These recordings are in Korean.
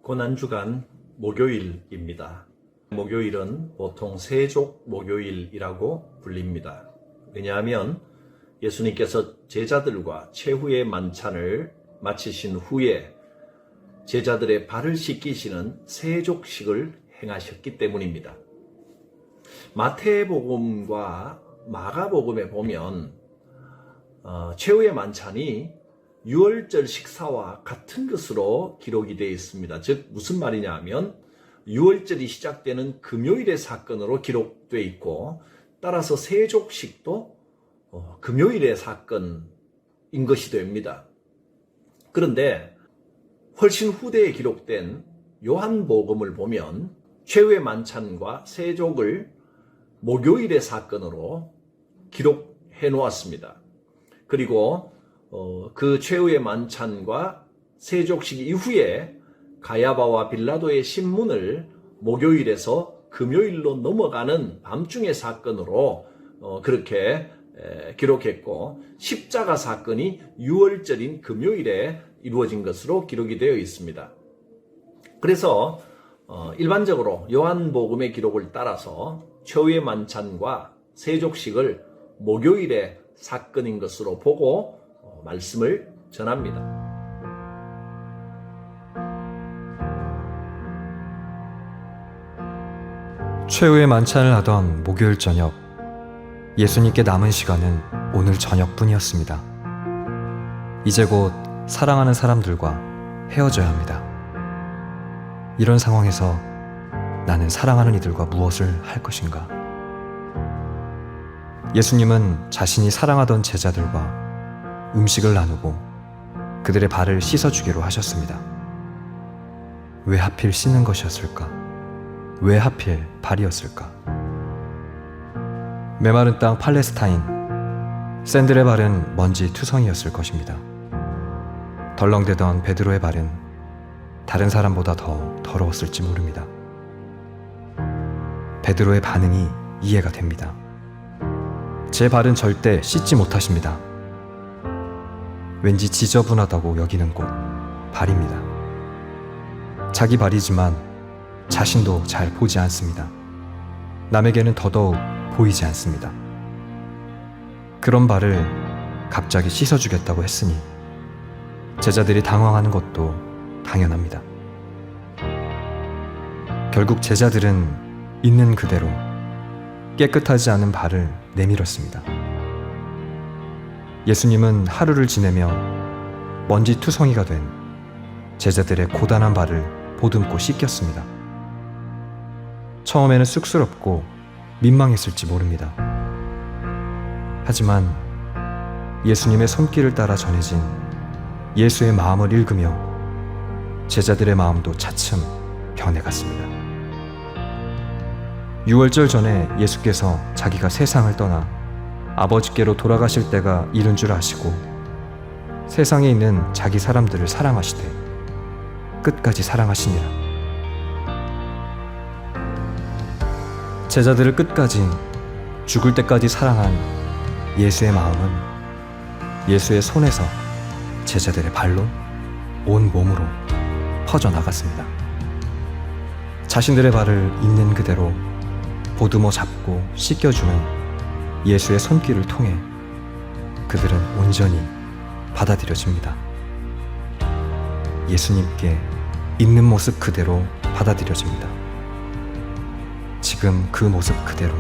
고난주간 목요일입니다. 목요일은 보통 세족 목요일이라고 불립니다. 왜냐하면 예수님께서 제자들과 최후의 만찬을 마치신 후에 제자들의 발을 씻기시는 세족식을 행하셨기 때문입니다. 마태복음과 마가복음에 보면 최후의 만찬이 유월절 식사와 같은 것으로 기록이 되어 있습니다. 즉 무슨 말이냐 하면 유월절이 시작되는 금요일의 사건으로 기록되어 있고, 따라서 세족식도 금요일의 사건인 것이 됩니다. 그런데 훨씬 후대에 기록된 요한복음을 보면 최후의 만찬과 세족을 목요일의 사건으로 기록해 놓았습니다. 그리고 그 최후의 만찬과 세족식 이후에 가야바와 빌라도의 신문을 목요일에서 금요일로 넘어가는 밤중의 사건으로 그렇게 기록했고, 십자가 사건이 유월절인 금요일에 이루어진 것으로 기록이 되어 있습니다. 그래서 일반적으로 요한복음의 기록을 따라서 최후의 만찬과 세족식을 목요일의 사건인 것으로 보고 말씀을 전합니다. 최후의 만찬을 하던 목요일 저녁, 예수님께 남은 시간은 오늘 저녁뿐이었습니다. 이제 곧 사랑하는 사람들과 헤어져야 합니다. 이런 상황에서 나는 사랑하는 이들과 무엇을 할 것인가? 예수님은 자신이 사랑하던 제자들과 음식을 나누고 그들의 발을 씻어주기로 하셨습니다. 왜 하필 씻는 것이었을까? 왜 하필 발이었을까? 메마른 땅 팔레스타인, 샌들의 발은 먼지 투성이었을 것입니다. 덜렁대던 베드로의 발은 다른 사람보다 더 더러웠을지 모릅니다. 베드로의 반응이 이해가 됩니다. 제 발은 절대 씻지 못하십니다. 왠지 지저분하다고 여기는 곳, 발입니다. 자기 발이지만 자신도 잘 보지 않습니다. 남에게는 더더욱 보이지 않습니다. 그런 발을 갑자기 씻어주겠다고 했으니 제자들이 당황하는 것도 당연합니다. 결국 제자들은 있는 그대로 깨끗하지 않은 발을 내밀었습니다. 예수님은 하루를 지내며 먼지 투성이가 된 제자들의 고단한 발을 보듬고 씻겼습니다. 처음에는 쑥스럽고 민망했을지 모릅니다. 하지만 예수님의 손길을 따라 전해진 예수의 마음을 읽으며 제자들의 마음도 차츰 변해갔습니다. 유월절 전에 예수께서 자기가 세상을 떠나 아버지께로 돌아가실 때가 이른 줄 아시고 세상에 있는 자기 사람들을 사랑하시되 끝까지 사랑하시니라. 제자들을 끝까지 죽을 때까지 사랑한 예수의 마음은 예수의 손에서 제자들의 발로 온 몸으로 퍼져나갔습니다. 자신들의 발을 있는 그대로 보듬어 잡고 씻겨주는 예수의 손길을 통해 그들은 온전히 받아들여집니다. 예수님께 있는 모습 그대로 받아들여집니다. 지금 그 모습 그대로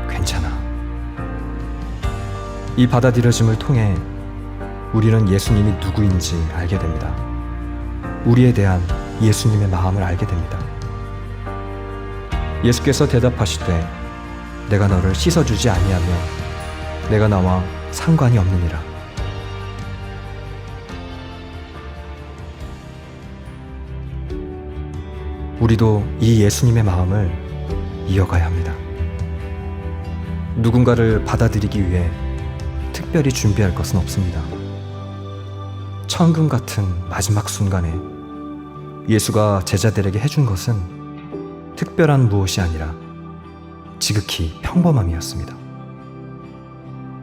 괜찮아. 이 받아들여짐을 통해 우리는 예수님이 누구인지 알게 됩니다. 우리에 대한 예수님의 마음을 알게 됩니다. 예수께서 대답하시되 내가 너를 씻어주지 아니하며 내가 나와 상관이 없느니라. 우리도 이 예수님의 마음을 이어가야 합니다. 누군가를 받아들이기 위해 특별히 준비할 것은 없습니다. 천금 같은 마지막 순간에 예수가 제자들에게 해준 것은 특별한 무엇이 아니라 지극히 평범함이었습니다.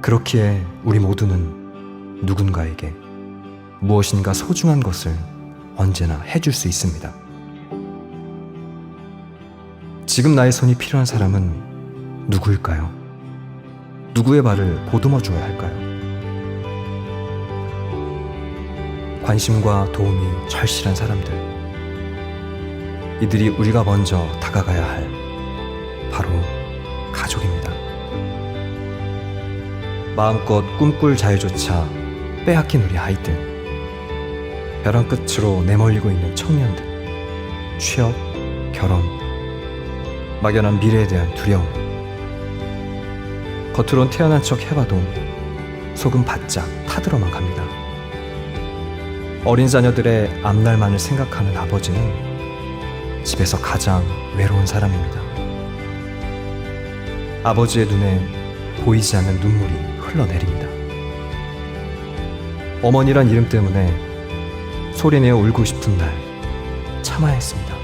그렇기에 우리 모두는 누군가에게 무엇인가 소중한 것을 언제나 해줄 수 있습니다. 지금 나의 손이 필요한 사람은 누구일까요? 누구의 발을 보듬어 주어야 할까요? 관심과 도움이 절실한 사람들. 이들이 우리가 먼저 다가가야 할 바로 가족입니다. 마음껏 꿈꿀 자유조차 빼앗긴 우리 아이들, 벼랑 끝으로 내몰리고 있는 청년들, 취업, 결혼, 막연한 미래에 대한 두려움. 겉으론 태어난 척 해봐도 속은 바짝 타들어만 갑니다. 어린 자녀들의 앞날만을 생각하는 아버지는 집에서 가장 외로운 사람입니다. 아버지의 눈에 보이지 않는 눈물이 흘러내립니다. 어머니란 이름 때문에 소리내어 울고 싶은 날 참아야 했습니다.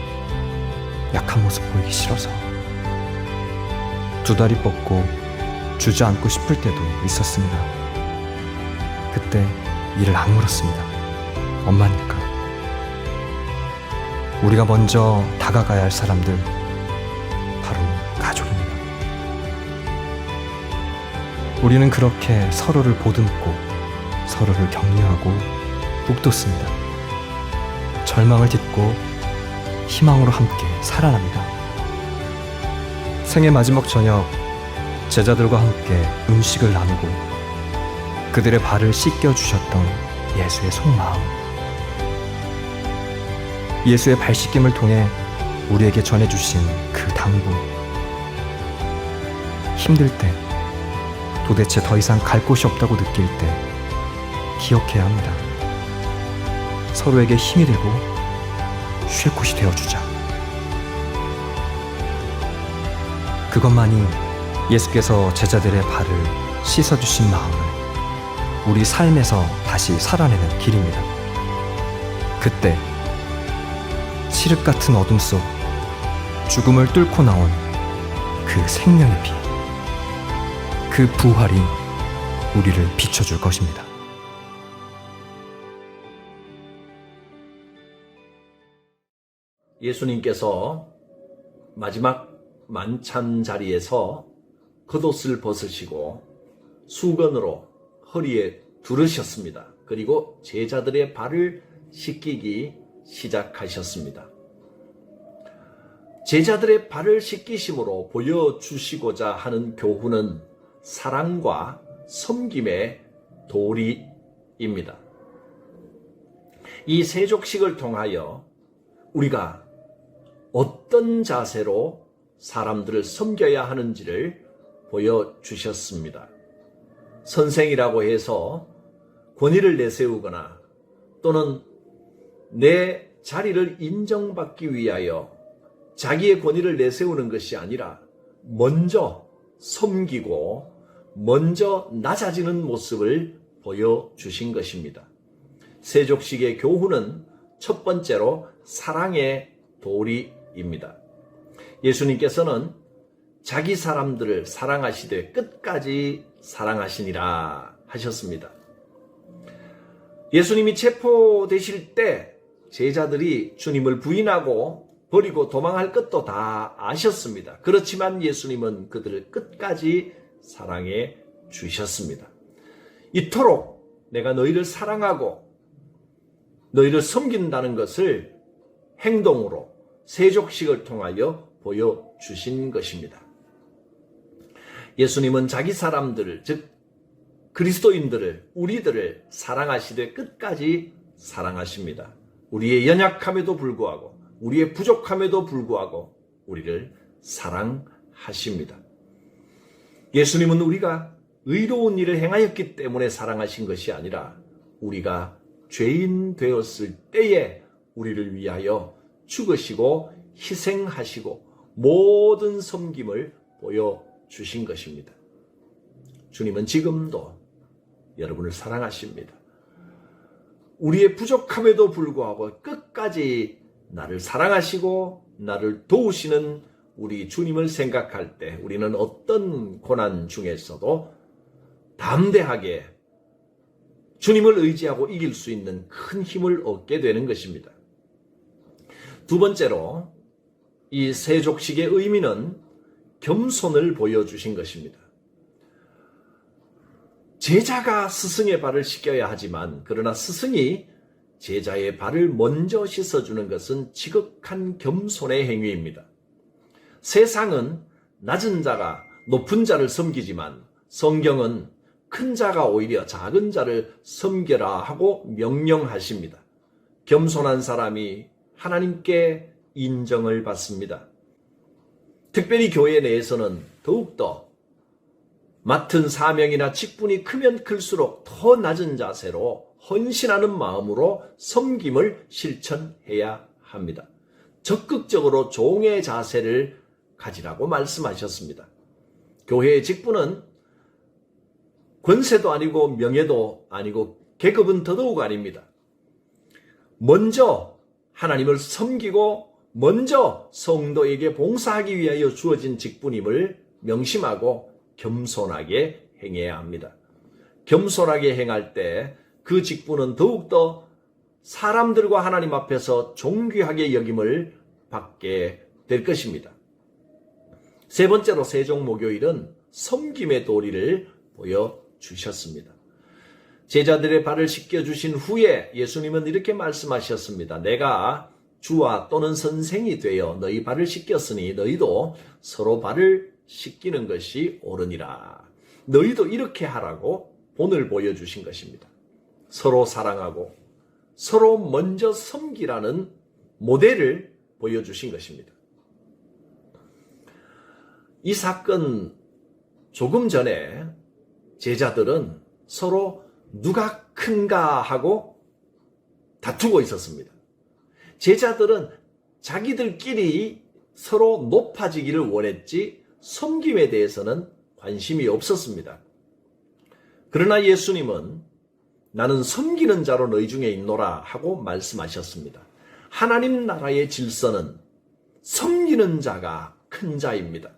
약한 모습 보이기 싫어서. 두 다리 뻗고 주저앉고 싶을 때도 있었습니다. 그때 이를 악물었습니다. 엄마니까. 우리가 먼저 다가가야 할 사람들, 바로 가족입니다. 우리는 그렇게 서로를 보듬고 서로를 격려하고 북돋습니다. 절망을 딛고 희망으로 함께 살아납니다. 생애 마지막 저녁, 제자들과 함께 음식을 나누고 그들의 발을 씻겨주셨던 예수의 속마음. 예수의 발 씻김을 통해 우리에게 전해주신 그 당부. 힘들 때, 도대체 더 이상 갈 곳이 없다고 느낄 때 기억해야 합니다. 서로에게 힘이 되고 쉴 곳이 되어주자. 그것만이 예수께서 제자들의 발을 씻어주신 마음을 우리 삶에서 다시 살아내는 길입니다. 그때 칠흑 같은 어둠 속 죽음을 뚫고 나온 그 생명의 피, 그 부활이 우리를 비춰줄 것입니다. 예수님께서 마지막 만찬 자리에서 겉옷을 벗으시고 수건으로 허리에 두르셨습니다. 그리고 제자들의 발을 씻기기 시작하셨습니다. 제자들의 발을 씻기심으로 보여주시고자 하는 교훈은 사랑과 섬김의 도리입니다. 이 세족식을 통하여 우리가 어떤 자세로 사람들을 섬겨야 하는지를 보여주셨습니다. 선생이라고 해서 권위를 내세우거나 또는 내 자리를 인정받기 위하여 자기의 권위를 내세우는 것이 아니라 먼저 섬기고 먼저 낮아지는 모습을 보여주신 것입니다. 세족식의 교훈은 첫 번째로 사랑의 도리입니다. 예수님께서는 자기 사람들을 사랑하시되 끝까지 사랑하시니라 하셨습니다. 예수님이 체포되실 때 제자들이 주님을 부인하고 버리고 도망할 것도 다 아셨습니다. 그렇지만 예수님은 그들을 끝까지 사랑해 주셨습니다. 이토록 내가 너희를 사랑하고 너희를 섬긴다는 것을 행동으로 세족식을 통하여 보여주신 것입니다. 예수님은 자기 사람들을, 즉 그리스도인들을, 우리들을 사랑하시되 끝까지 사랑하십니다. 우리의 연약함에도 불구하고, 우리의 부족함에도 불구하고 우리를 사랑하십니다. 예수님은 우리가 의로운 일을 행하였기 때문에 사랑하신 것이 아니라 우리가 죄인 되었을 때에 우리를 위하여 죽으시고 희생하시고 모든 섬김을 보여주신 것입니다. 주님은 지금도 여러분을 사랑하십니다. 우리의 부족함에도 불구하고 끝까지 나를 사랑하시고 나를 도우시는 우리 주님을 생각할 때 우리는 어떤 고난 중에서도 담대하게 주님을 의지하고 이길 수 있는 큰 힘을 얻게 되는 것입니다. 두 번째로 이 세족식의 의미는 겸손을 보여주신 것입니다. 제자가 스승의 발을 씻겨야 하지만 그러나 스승이 제자의 발을 먼저 씻어주는 것은 지극한 겸손의 행위입니다. 세상은 낮은 자가 높은 자를 섬기지만 성경은 큰 자가 오히려 작은 자를 섬겨라 하고 명령하십니다. 겸손한 사람이 하나님께 인정을 받습니다. 특별히 교회 내에서는 더욱더 맡은 사명이나 직분이 크면 클수록 더 낮은 자세로 헌신하는 마음으로 섬김을 실천해야 합니다. 적극적으로 종의 자세를 가지라고 말씀하셨습니다. 교회의 직분은 권세도 아니고 명예도 아니고 계급은 더더욱 아닙니다. 먼저 하나님을 섬기고 먼저 성도에게 봉사하기 위하여 주어진 직분임을 명심하고 겸손하게 행해야 합니다. 겸손하게 행할 때 그 직분은 더욱더 사람들과 하나님 앞에서 존귀하게 여김을 받게 될 것입니다. 세 번째로 세종목요일은 섬김의 도리를 보여주셨습니다. 제자들의 발을 씻겨주신 후에 예수님은 이렇게 말씀하셨습니다. 내가 주와 또는 선생이 되어 너희 발을 씻겼으니 너희도 서로 발을 씻기는 것이 옳으니라. 너희도 이렇게 하라고 본을 보여주신 것입니다. 서로 사랑하고 서로 먼저 섬기라는 모델을 보여주신 것입니다. 이 사건 조금 전에 제자들은 서로 누가 큰가 하고 다투고 있었습니다. 제자들은 자기들끼리 서로 높아지기를 원했지 섬김에 대해서는 관심이 없었습니다. 그러나 예수님은 나는 섬기는 자로 너희 중에 있노라 하고 말씀하셨습니다. 하나님 나라의 질서는 섬기는 자가 큰 자입니다.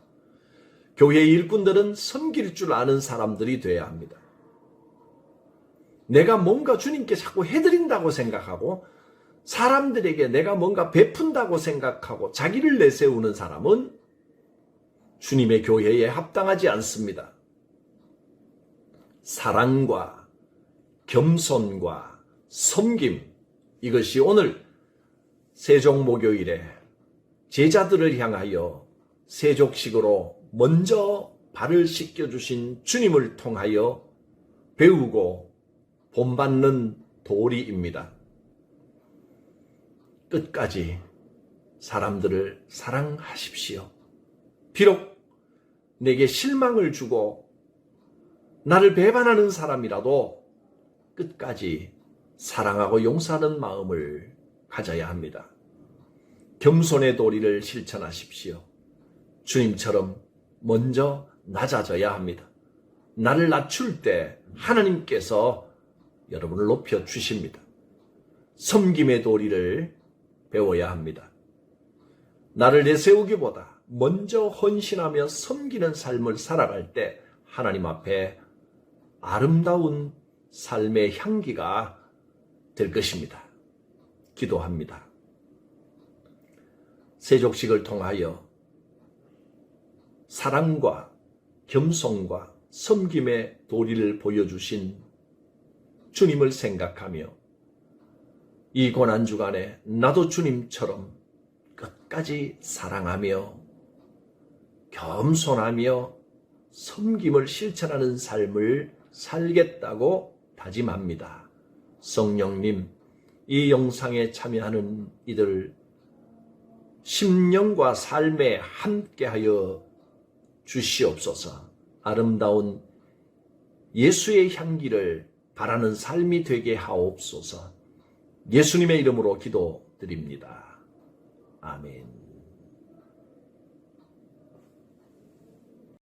교회의 일꾼들은 섬길 줄 아는 사람들이 되어야 합니다. 내가 뭔가 주님께 자꾸 해드린다고 생각하고 사람들에게 내가 뭔가 베푼다고 생각하고 자기를 내세우는 사람은 주님의 교회에 합당하지 않습니다. 사랑과 겸손과 섬김, 이것이 오늘 세종목요일에 제자들을 향하여 세족식으로 먼저 발을 씻겨주신 주님을 통하여 배우고 본받는 도리입니다. 끝까지 사람들을 사랑하십시오. 비록 내게 실망을 주고 나를 배반하는 사람이라도 끝까지 사랑하고 용서하는 마음을 가져야 합니다. 겸손의 도리를 실천하십시오. 주님처럼 먼저 낮아져야 합니다. 나를 낮출 때 하나님께서 여러분을 높여주십니다. 섬김의 도리를 배워야 합니다. 나를 내세우기보다 먼저 헌신하며 섬기는 삶을 살아갈 때 하나님 앞에 아름다운 삶의 향기가 될 것입니다. 기도합니다. 세족식을 통하여 사랑과 겸손과 섬김의 도리를 보여주신 주님을 생각하며 이 고난주간에 나도 주님처럼 끝까지 사랑하며 겸손하며 섬김을 실천하는 삶을 살겠다고 다짐합니다. 성령님, 이 영상에 참여하는 이들 심령과 삶에 함께하여 주시옵소서. 아름다운 예수의 향기를 바라는 삶이 되게 하옵소서. 예수님의 이름으로 기도드립니다. 아멘.